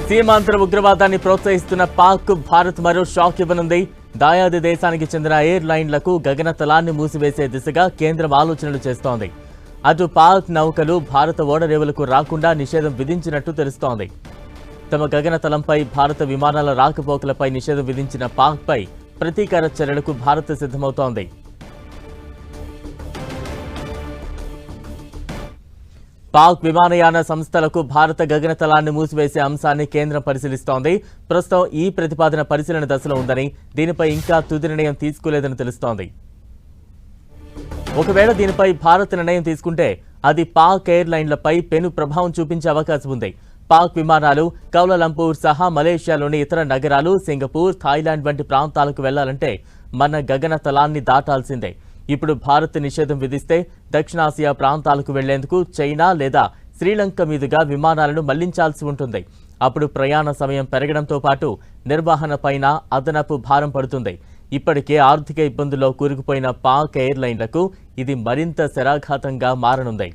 సీమాంతర ఉగ్రవాదాన్ని ప్రోత్సహిస్తున్న పాక్ భారత్ మరో షాక్ ఇవ్వనుంది. దాయాది దేశానికి చెందిన ఎయిర్ లైన్లకు గగనతలాన్ని మూసివేసే దిశగా కేంద్రం ఆలోచనలు చేస్తోంది. అటు పాక్ నౌకలు భారత ఓడరేవులకు రాకుండా నిషేధం విధించినట్టు తెలుస్తోంది. తమ గగనతలంపై భారత విమానాల రాకపోకలపై నిషేధం విధించిన పాక్పై ప్రతీకార చర్యలకు భారత్ సిద్ధమవుతోంది. పాక్ విమానయాన సంస్థలకు భారత గగనతలాన్ని మూసివేసే అంశాన్ని కేంద్రం పరిశీలిస్తోంది. ప్రస్తుతం ఈ ప్రతిపాదన పరిశీలన దశలో ఉందని, దీనిపై ఇంకా తుది నిర్ణయం తీసుకోలేదని తెలుస్తోంది. ఒకవేళ దీనిపై భారత్ నిర్ణయం తీసుకుంటే అది పాక్ ఎయిర్ లైన్లపై పెను ప్రభావం చూపించే అవకాశం ఉంది. పాక్ విమానాలు కౌలాలంపూర్ సహా మలేషియాలోని ఇతర నగరాలు, సింగపూర్, థాయిలాండ్ వంటి ప్రాంతాలకు వెళ్లాలంటే మన గగనతలాన్ని దాటాల్సిందే. ఇప్పుడు భారత్ నిషేధం విధిస్తే దక్షిణాసియా ప్రాంతాలకు వెళ్లేందుకు చైనా లేదా శ్రీలంక మీదుగా విమానాలను మళ్లించాల్సి ఉంటుంది. అప్పుడు ప్రయాణ సమయం పెరగడంతో పాటు నిర్వహణపైన అదనపు భారం పడుతుంది. ఇప్పటికే ఆర్థిక ఇబ్బందుల్లో కూరుకుపోయిన పాక్ ఎయిర్ లైన్లకు ఇది మరింత శరాఘాతంగా మారనుంది.